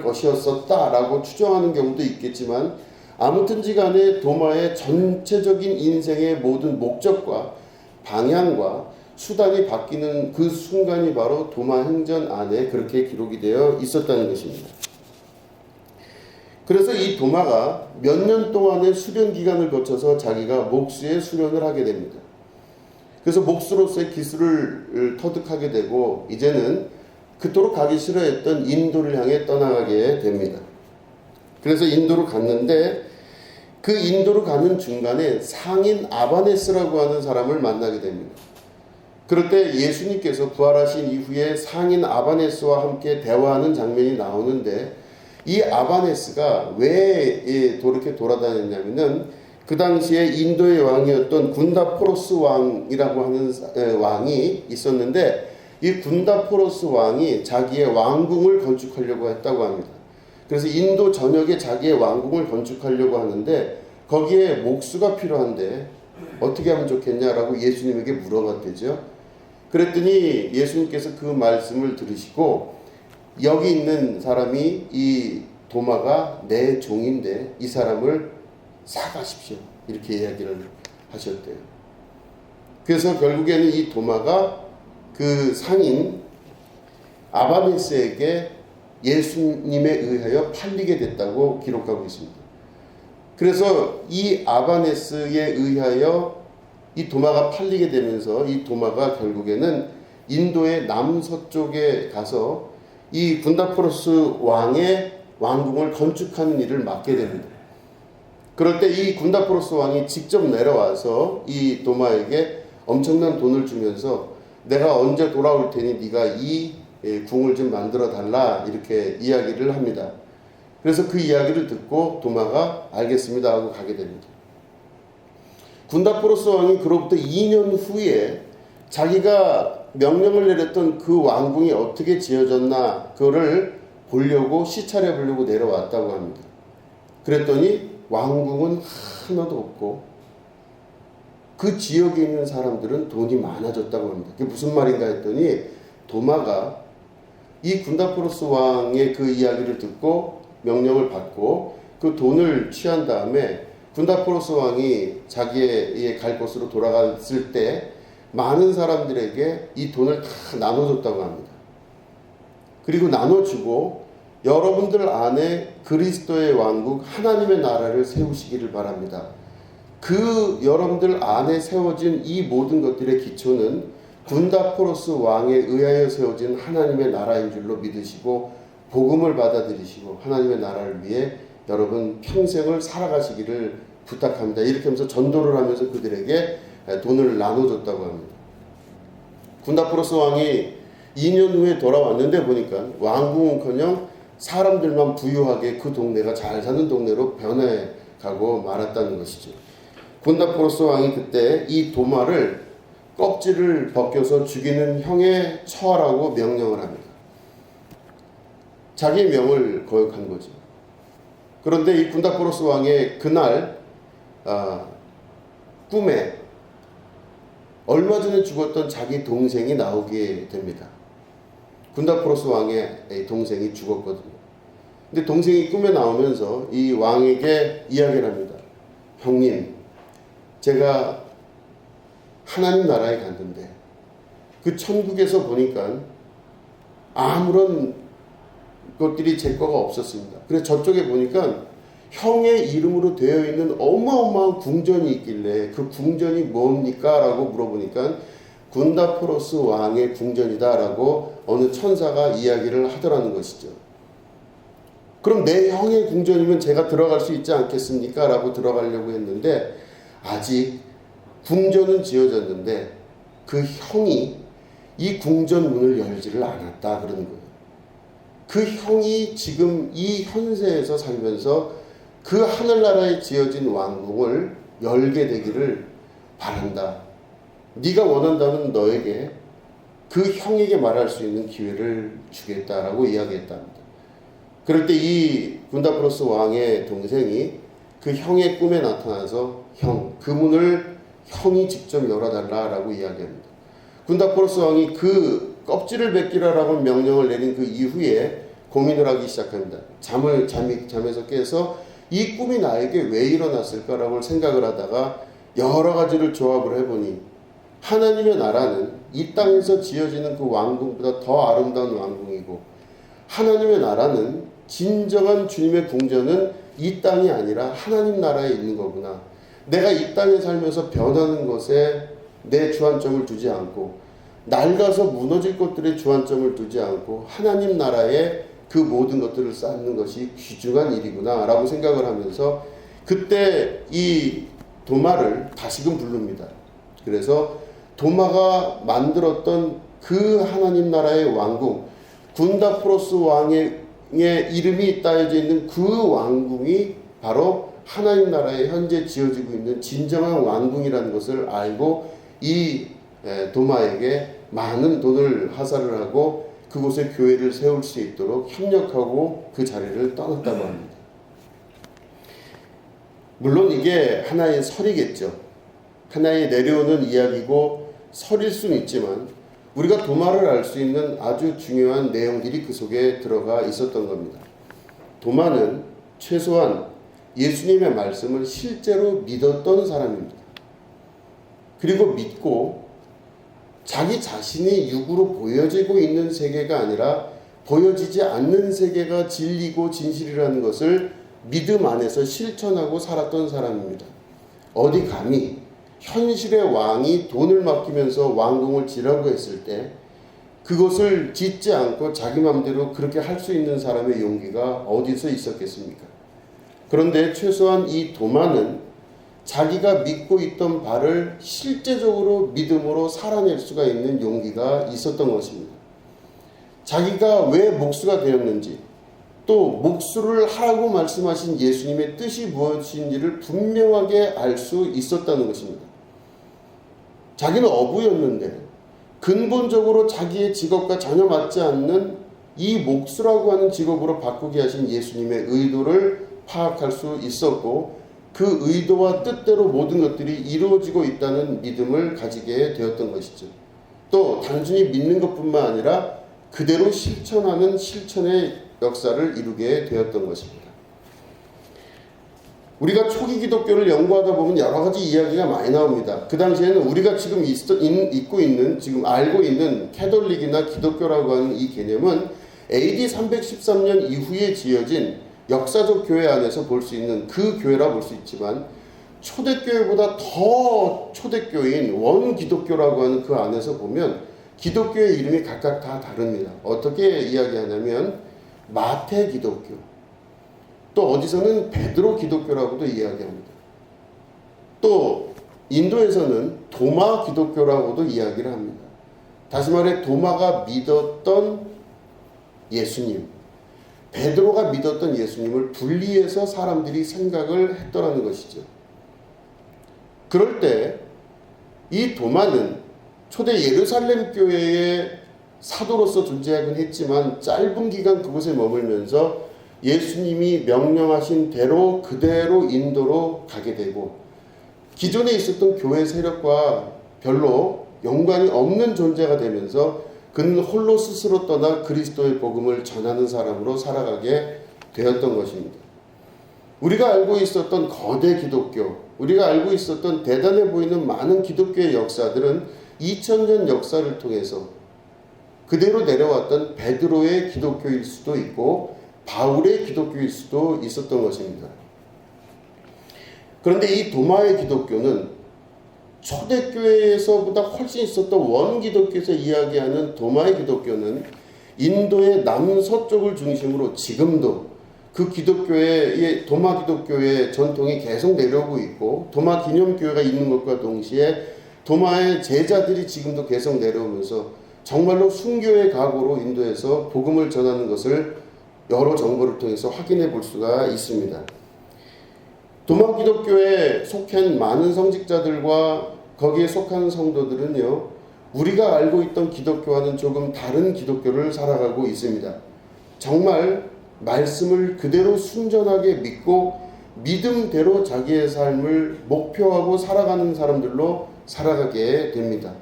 것이었었다라고 추정하는 경우도 있겠지만 아무튼지 간에 도마의 전체적인 인생의 모든 목적과 방향과 수단이 바뀌는 그 순간이 바로 도마 행전 안에 그렇게 기록이 되어 있었다는 것입니다. 그래서 이 도마가 몇 년 동안의 수련 기간을 거쳐서 자기가 목수의 수련을 하게 됩니다. 그래서 목수로서의 기술을 터득하게 되고 이제는 그토록 가기 싫어했던 인도를 향해 떠나가게 됩니다. 그래서 인도로 갔는데 그 인도로 가는 중간에 상인 아바네스라고 하는 사람을 만나게 됩니다. 그럴 때 예수님께서 부활하신 이후에 상인 아바네스와 함께 대화하는 장면이 나오는데 이 아바네스가 왜 이렇게 돌아다녔냐면은 그 당시에 인도의 왕이었던 군다포로스 왕이라고 하는 왕이 있었는데 이 군다포로스 왕이 자기의 왕궁을 건축하려고 했다고 합니다. 그래서 인도 전역에 자기의 왕궁을 건축하려고 하는데 거기에 목수가 필요한데 어떻게 하면 좋겠냐라고 예수님에게 물어봤대죠. 그랬더니 예수님께서 그 말씀을 들으시고 여기 있는 사람이 이 도마가 내 종인데 이 사람을 사가십시오. 이렇게 이야기를 하셨대요. 그래서 결국에는 이 도마가 그 상인 아바네스에게 예수님에 의하여 팔리게 됐다고 기록하고 있습니다. 그래서 이 아바네스에 의하여 이 도마가 팔리게 되면서 이 도마가 결국에는 인도의 남서쪽에 가서 이 군다포로스 왕의 왕궁을 건축하는 일을 맡게 됩니다. 그럴 때 이 군다포로스 왕이 직접 내려와서 이 도마에게 엄청난 돈을 주면서 내가 언제 돌아올 테니 네가 이 궁을 좀 만들어 달라 이렇게 이야기를 합니다. 그래서 그 이야기를 듣고 도마가 알겠습니다 하고 가게 됩니다. 군다포로스 왕이 그로부터 2년 후에 자기가 명령을 내렸던 그 왕궁이 어떻게 지어졌나 그거를 보려고 시찰해 보려고 내려왔다고 합니다. 그랬더니 왕궁은 하나도 없고 그 지역에 있는 사람들은 돈이 많아졌다고 합니다. 그게 무슨 말인가 했더니 도마가 이 군다포로스 왕의 그 이야기를 듣고 명령을 받고 그 돈을 취한 다음에 군다포로스 왕이 자기의 갈 곳으로 돌아갔을 때 많은 사람들에게 이 돈을 다 나눠줬다고 합니다. 그리고 나눠주고 여러분들 안에 그리스도의 왕국 하나님의 나라를 세우시기를 바랍니다. 그 여러분들 안에 세워진 이 모든 것들의 기초는 군다포로스 왕에 의하여 세워진 하나님의 나라인 줄로 믿으시고 복음을 받아들이시고 하나님의 나라를 위해 여러분 평생을 살아가시기를 부탁합니다. 이렇게 하면서 전도를 하면서 그들에게 돈을 나눠줬다고 합니다. 군다포로스 왕이 2년 후에 돌아왔는데 보니까 왕궁은커녕 사람들만 부유하게 그 동네가 잘 사는 동네로 변해가고 말았다는 것이죠. 군다포로스 왕이 그때 이 도마를 껍질을 벗겨서 죽이는 형에 처하라고 명령을 합니다. 자기의 명을 거역한 거죠. 그런데 이 군다포로스 왕의 그날 꿈에 얼마 전에 죽었던 자기 동생이 나오게 됩니다. 군다포로스 왕의 동생이 죽었거든요. 근데 동생이 꿈에 나오면서 이 왕에게 이야기를 합니다. 형님, 제가 하나님 나라에 갔는데 그 천국에서 보니까 아무런 것들이 제 거가 없었습니다. 그래서 저쪽에 보니까 형의 이름으로 되어 있는 어마어마한 궁전이 있길래 그 궁전이 뭡니까? 라고 물어보니까 군다포로스 왕의 궁전이다 라고 어느 천사가 이야기를 하더라는 것이죠. 그럼 내 형의 궁전이면 제가 들어갈 수 있지 않겠습니까? 라고 들어가려고 했는데 아직 궁전은 지어졌는데 그 형이 이 궁전 문을 열지를 않았다 그러는 거예요. 그 형이 지금 이 현세에서 살면서 그 하늘나라에 지어진 왕궁을 열게 되기를 바란다. 네가 원한다면 너에게 그 형에게 말할 수 있는 기회를 주겠다라고 이야기했답니다. 그럴 때 이 군다포로스 왕의 동생이 그 형의 꿈에 나타나서 형, 그 문을 형이 직접 열어달라라고 이야기합니다. 군다포로스 왕이 그 껍질을 벗기라라고 명령을 내린 그 이후에 고민을 하기 시작합니다. 잠에서 깨서 이 꿈이 나에게 왜 일어났을까라고 생각을 하다가 여러 가지를 조합을 해보니 하나님의 나라는 이 땅에서 지어지는 그 왕궁보다 더 아름다운 왕궁이고 하나님의 나라는 진정한 주님의 궁전은 이 땅이 아니라 하나님 나라에 있는 거구나. 내가 이 땅에 살면서 변하는 것에 내 주안점을 두지 않고 낡아서 무너질 것들에 주안점을 두지 않고 하나님 나라에 그 모든 것들을 쌓는 것이 귀중한 일이구나 라고 생각을 하면서 그때 이 도마를 다시금 부릅니다. 그래서 도마가 만들었던 그 하나님 나라의 왕궁, 군다포로스 왕의 이름이 따여져 있는 그 왕궁이 바로 하나님 나라에 현재 지어지고 있는 진정한 왕궁이라는 것을 알고 이 도마에게 많은 돈을 하사를 하고 그곳에 교회를 세울 수 있도록 협력하고 그 자리를 떠났다고 합니다. 물론 이게 하나의 설이겠죠. 하나의 내려오는 이야기고 설일 수는 있지만 우리가 도마를 알 수 있는 아주 중요한 내용들이 그 속에 들어가 있었던 겁니다. 도마는 최소한 예수님의 말씀을 실제로 믿었던 사람입니다. 그리고 믿고 자기 자신이 육으로 보여지고 있는 세계가 아니라 보여지지 않는 세계가 진리고 진실이라는 것을 믿음 안에서 실천하고 살았던 사람입니다. 어디 감히 현실의 왕이 돈을 맡기면서 왕궁을 지라고 했을 때 그것을 짓지 않고 자기 마음대로 그렇게 할 수 있는 사람의 용기가 어디서 있었겠습니까? 그런데 최소한 이 도마는 자기가 믿고 있던 바를 실제적으로 믿음으로 살아낼 수가 있는 용기가 있었던 것입니다. 자기가 왜 목수가 되었는지 또 목수를 하라고 말씀하신 예수님의 뜻이 무엇인지를 분명하게 알 수 있었다는 것입니다. 자기는 어부였는데 근본적으로 자기의 직업과 전혀 맞지 않는 이 목수라고 하는 직업으로 바꾸게 하신 예수님의 의도를 파악할 수 있었고, 그 의도와 뜻대로 모든 것들이 이루어지고 있다는 믿음을 가지게 되었던 것이죠. 또 단순히 믿는 것뿐만 아니라 그대로 실천하는 실천의 역사를 이루게 되었던 것입니다. 우리가 초기 기독교를 연구하다 보면 여러 가지 이야기가 많이 나옵니다. 그 당시에는 우리가 지금 지금 알고 있는 캐톨릭이나 기독교라고 하는 이 개념은 AD 313년 이후에 지어진 역사적 교회 안에서 볼 수 있는 그 교회라 볼 수 있지만, 초대교회보다 더 초대교회인 원기독교라고 하는 그 안에서 보면 기독교의 이름이 각각 다 다릅니다. 어떻게 이야기하냐면 마태 기독교, 또 어디서는 베드로 기독교라고도 이야기합니다. 또 인도에서는 도마 기독교라고도 이야기를 합니다. 다시 말해 도마가 믿었던 예수님, 베드로가 믿었던 예수님을 분리해서 사람들이 생각을 했더라는 것이죠. 그럴 때 이 도마는 초대 예루살렘 교회의 사도로서 존재하긴 했지만 짧은 기간 그곳에 머물면서 예수님이 명령하신 대로 그대로 인도로 가게 되고, 기존에 있었던 교회 세력과 별로 연관이 없는 존재가 되면서 그는 홀로 스스로 떠나 그리스도의 복음을 전하는 사람으로 살아가게 되었던 것입니다. 우리가 알고 있었던 거대 기독교, 우리가 알고 있었던 대단해 보이는 많은 기독교의 역사들은 2000년 역사를 통해서 그대로 내려왔던 베드로의 기독교일 수도 있고 바울의 기독교일 수도 있었던 것입니다. 그런데 이 도마의 기독교는 초대교회에서보다 훨씬 있었던 원기독교에서 이야기하는 도마의 기독교는 인도의 남서쪽을 중심으로 지금도 그 기독교의 도마 기독교의 전통이 계속 내려오고 있고, 도마 기념교회가 있는 것과 동시에 도마의 제자들이 지금도 계속 내려오면서 정말로 순교의 각오로 인도에서 복음을 전하는 것을 여러 정보를 통해서 확인해 볼 수가 있습니다. 도마 기독교에 속한 많은 성직자들과 거기에 속한 성도들은요, 우리가 알고 있던 기독교와는 조금 다른 기독교를 살아가고 있습니다. 정말 말씀을 그대로 순전하게 믿고 믿음대로 자기의 삶을 목표하고 살아가는 사람들로 살아가게 됩니다.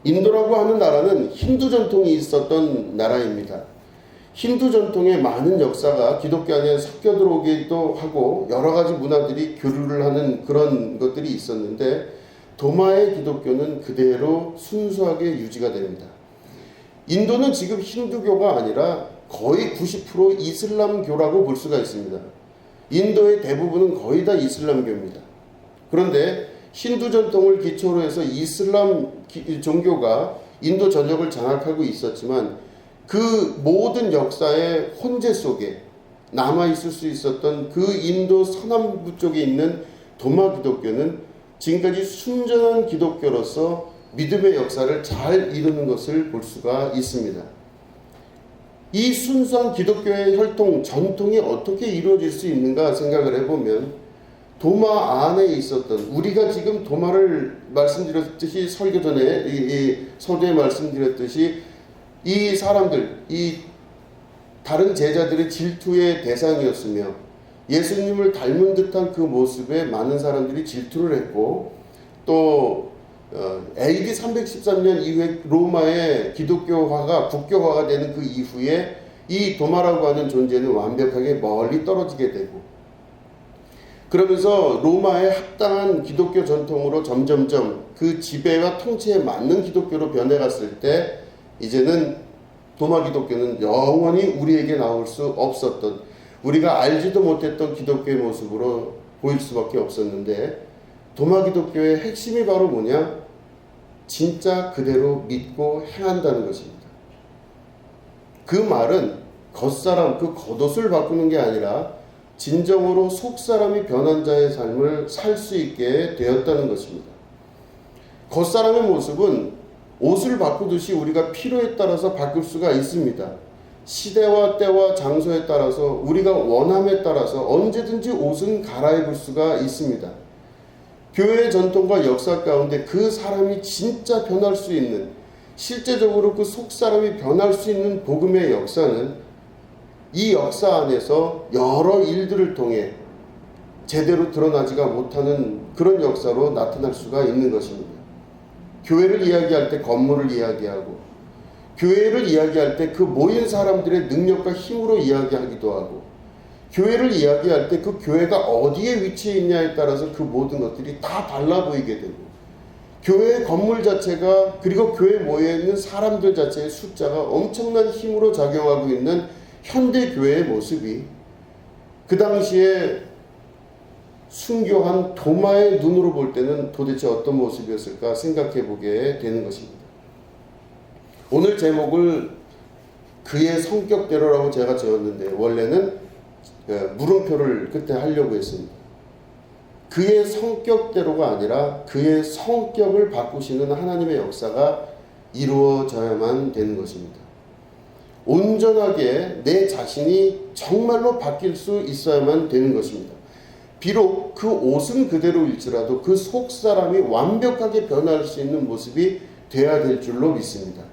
인도라고 하는 나라는 힌두 전통이 있었던 나라입니다. 힌두 전통의 많은 역사가 기독교 안에 섞여 들어오기도 하고 여러 가지 문화들이 교류를 하는 그런 것들이 있었는데, 도마의 기독교는 그대로 순수하게 유지가 됩니다. 인도는 지금 힌두교가 아니라 거의 90% 이슬람교라고 볼 수가 있습니다. 인도의 대부분은 거의 다 이슬람교입니다. 그런데 힌두 전통을 기초로 해서 이슬람 종교가 인도 전역을 장악하고 있었지만, 그 모든 역사의 혼재 속에 남아있을 수 있었던 그 인도 서남부 쪽에 있는 도마 기독교는 지금까지 순전한 기독교로서 믿음의 역사를 잘 이루는 것을 볼 수가 있습니다. 이 순수한 기독교의 혈통, 전통이 어떻게 이루어질 수 있는가 생각을 해보면, 도마 안에 있었던, 우리가 지금 도마를 말씀드렸듯이 설교 전에 이 서두에 말씀드렸듯이 이 사람들, 이 다른 제자들의 질투의 대상이었으며 예수님을 닮은 듯한 그 모습에 많은 사람들이 질투를 했고, 또 AD 313년 이후에 로마의 기독교화가 국교화가 되는 그 이후에 이 도마라고 하는 존재는 완벽하게 멀리 떨어지게 되고, 그러면서 로마의 합당한 기독교 전통으로 점점점 그 지배와 통치에 맞는 기독교로 변해갔을 때, 이제는 도마 기독교는 영원히 우리에게 나올 수 없었던, 우리가 알지도 못했던 기독교의 모습으로 보일 수밖에 없었는데, 도마 기독교의 핵심이 바로 뭐냐? 진짜 그대로 믿고 행한다는 것입니다. 그 말은 겉사람, 그 겉옷을 바꾸는 게 아니라 진정으로 속사람이 변한 자의 삶을 살 수 있게 되었다는 것입니다. 겉사람의 모습은 옷을 바꾸듯이 우리가 필요에 따라서 바꿀 수가 있습니다. 시대와 때와 장소에 따라서 우리가 원함에 따라서 언제든지 옷은 갈아입을 수가 있습니다. 교회의 전통과 역사 가운데 그 사람이 진짜 변할 수 있는, 실제적으로 그 속사람이 변할 수 있는 복음의 역사는 이 역사 안에서 여러 일들을 통해 제대로 드러나지가 못하는 그런 역사로 나타날 수가 있는 것입니다. 교회를 이야기할 때 건물을 이야기하고, 교회를 이야기할 때 그 모인 사람들의 능력과 힘으로 이야기하기도 하고, 교회를 이야기할 때 그 교회가 어디에 위치해 있냐에 따라서 그 모든 것들이 다 달라 보이게 되고, 교회의 건물 자체가, 그리고 교회에 모여있는 사람들 자체의 숫자가 엄청난 힘으로 작용하고 있는 현대 교회의 모습이 그 당시에 순교한 도마의 눈으로 볼 때는 도대체 어떤 모습이었을까 생각해 보게 되는 것입니다. 오늘 제목을 그의 성격대로라고 제가 지었는데 원래는 물음표를 그때 하려고 했습니다. 그의 성격대로가 아니라 그의 성격을 바꾸시는 하나님의 역사가 이루어져야만 되는 것입니다. 온전하게 내 자신이 정말로 바뀔 수 있어야만 되는 것입니다. 비록 그 옷은 그대로일지라도 그 속사람이 완벽하게 변할 수 있는 모습이 되어야 될 줄로 믿습니다.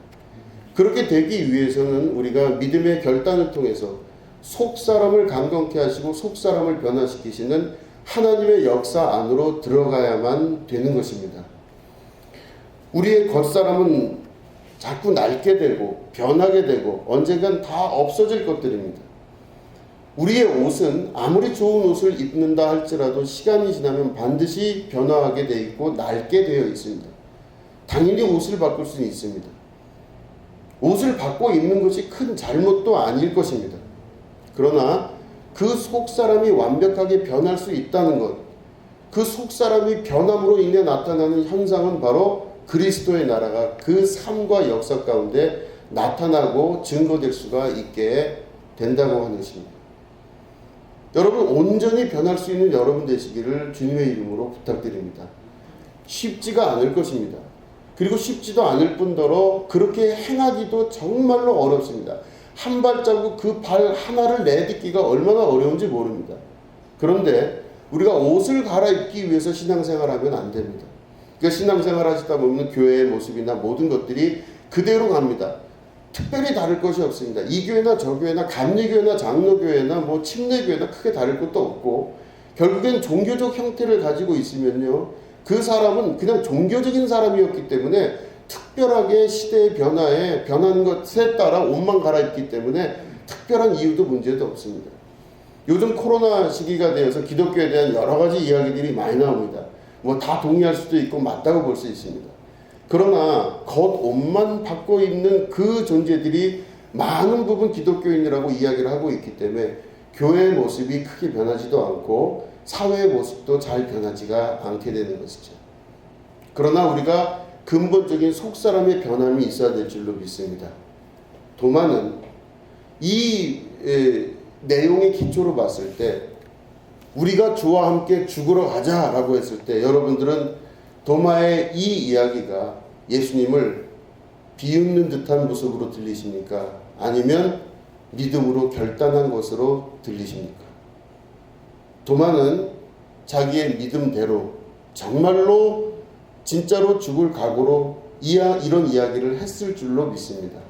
그렇게 되기 위해서는 우리가 믿음의 결단을 통해서 속사람을 강건케 하시고 속사람을 변화시키시는 하나님의 역사 안으로 들어가야만 되는 것입니다. 우리의 겉사람은 자꾸 낡게 되고 변하게 되고 언젠간 다 없어질 것들입니다. 우리의 옷은 아무리 좋은 옷을 입는다 할지라도 시간이 지나면 반드시 변화하게 되어 있고 낡게 되어 있습니다. 당연히 옷을 바꿀 수는 있습니다. 옷을 바꿔 입는 것이 큰 잘못도 아닐 것입니다. 그러나 그 속사람이 완벽하게 변할 수 있다는 것, 그 속사람이 변함으로 인해 나타나는 현상은 바로 그리스도의 나라가 그 삶과 역사 가운데 나타나고 증거될 수가 있게 된다고 하는 것입니다. 여러분, 온전히 변할 수 있는 여러분 되시기를 주님의 이름으로 부탁드립니다. 쉽지가 않을 것입니다. 그리고 쉽지도 않을 뿐더러 그렇게 행하기도 정말로 어렵습니다. 한 발자국 그 발 하나를 내딛기가 얼마나 어려운지 모릅니다. 그런데 우리가 옷을 갈아입기 위해서 신앙생활하면 안 됩니다. 그러니까 신앙생활 하시다 보면 교회의 모습이나 모든 것들이 그대로 갑니다. 특별히 다를 것이 없습니다. 이 교회나 저 교회나 감리교회나 장로교회나 뭐 침례교회나 크게 다를 것도 없고, 결국엔 종교적 형태를 가지고 있으면요, 그 사람은 그냥 종교적인 사람이었기 때문에 특별하게 시대의 변화에 변한 것에 따라 옷만 갈아입기 때문에 특별한 이유도 문제도 없습니다. 요즘 코로나 시기가 되어서 기독교에 대한 여러 가지 이야기들이 많이 나옵니다. 뭐 다 동의할 수도 있고 맞다고 볼 수 있습니다. 그러나 겉옷만 받고 있는 그 존재들이 많은 부분 기독교인이라고 이야기를 하고 있기 때문에 교회의 모습이 크게 변하지도 않고 사회의 모습도 잘 변하지가 않게 되는 것이죠. 그러나 우리가 근본적인 속사람의 변함이 있어야 될 줄로 믿습니다. 도마는 이 내용의 기초로 봤을 때 우리가 주와 함께 죽으러 가자라고 했을 때 여러분들은 도마의 이 이야기가 예수님을 비웃는 듯한 모습으로 들리십니까? 아니면 믿음으로 결단한 것으로 들리십니까? 도마는 자기의 믿음대로 정말로 진짜로 죽을 각오로 이런 이야기를 했을 줄로 믿습니다.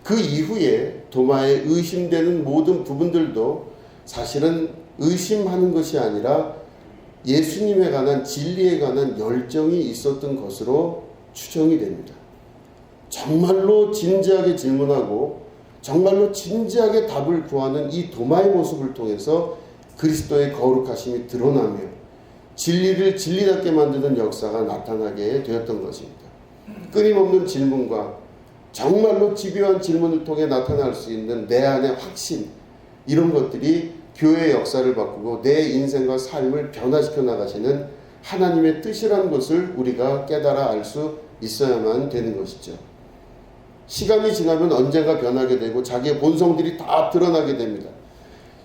그 이후에 도마의 의심되는 모든 부분들도 사실은 의심하는 것이 아니라 예수님에 관한 진리에 관한 열정이 있었던 것으로 추정이 됩니다. 정말로 진지하게 질문하고 정말로 진지하게 답을 구하는 이 도마의 모습을 통해서 그리스도의 거룩하심이 드러나며 진리를 진리답게 만드는 역사가 나타나게 되었던 것입니다. 끊임없는 질문과 정말로 집요한 질문을 통해 나타날 수 있는 내 안의 확신, 이런 것들이 교회의 역사를 바꾸고 내 인생과 삶을 변화시켜 나가시는 하나님의 뜻이라는 것을 우리가 깨달아 알 수 있어야만 되는 것이죠. 시간이 지나면 언젠가 변하게 되고 자기의 본성들이 다 드러나게 됩니다.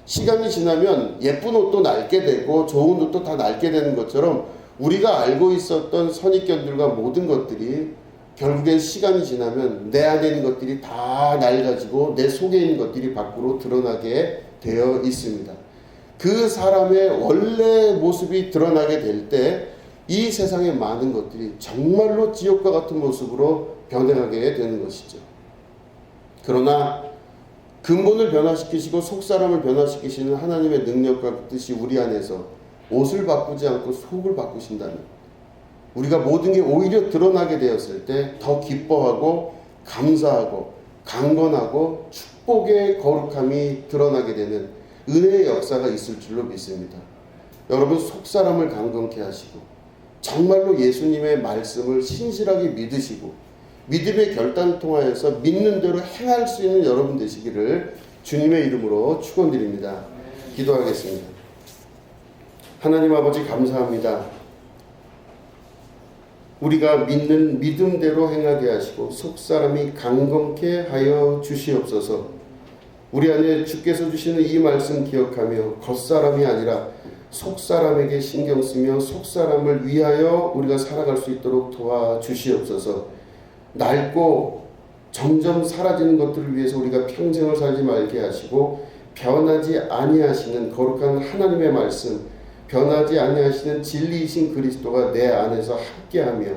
시간이 지나면 예쁜 옷도 낡게 되고 좋은 옷도 다 낡게 되는 것처럼 우리가 알고 있었던 선입견들과 모든 것들이 결국엔 시간이 지나면 내 안에 있는 것들이 다 낡아지고 내 속에 있는 것들이 밖으로 드러나게 되어 있습니다. 그 사람의 원래 모습이 드러나게 될 때 이 세상의 많은 것들이 정말로 지옥과 같은 모습으로 변해가게 되는 것이죠. 그러나 근본을 변화시키시고 속사람을 변화시키시는 하나님의 능력과 뜻이 우리 안에서 옷을 바꾸지 않고 속을 바꾸신다면 우리가 모든 게 오히려 드러나게 되었을 때 더 기뻐하고 감사하고 강건하고 축복의 거룩함이 드러나게 되는 은혜의 역사가 있을 줄로 믿습니다. 여러분, 속사람을 강건케 하시고 정말로 예수님의 말씀을 신실하게 믿으시고 믿음의 결단을 통하여서 믿는 대로 행할 수 있는 여러분 되시기를 주님의 이름으로 축원드립니다. 기도하겠습니다. 하나님 아버지, 감사합니다. 우리가 믿는 믿음대로 행하게 하시고 속사람이 강건케 하여 주시옵소서. 우리 안에 주께서 주시는 이 말씀 기억하며 겉사람이 아니라 속사람에게 신경 쓰며 속사람을 위하여 우리가 살아갈 수 있도록 도와주시옵소서. 낡고 점점 사라지는 것들을 위해서 우리가 평생을 살지 말게 하시고 변하지 아니하시는 거룩한 하나님의 말씀, 변하지 아니하시는 진리이신 그리스도가 내 안에서 함께하며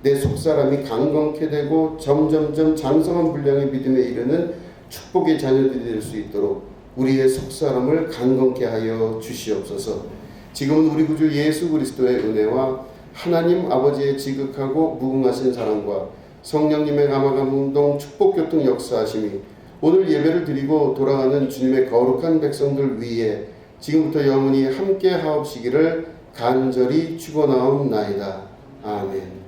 내 속사람이 강건케 되고 점점점 장성한 분량의 믿음에 이르는 축복의 자녀들이 될 수 있도록 우리의 속사람을 강건케 하여 주시옵소서. 지금은 우리 구주 예수 그리스도의 은혜와 하나님 아버지의 지극하고 무궁하신 사랑과 성령님의 감화감 운동 축복교통 역사하심이 오늘 예배를 드리고 돌아가는 주님의 거룩한 백성들 위에 지금부터 영원히 함께 하옵시기를 간절히 축원하옵나이다. 아멘.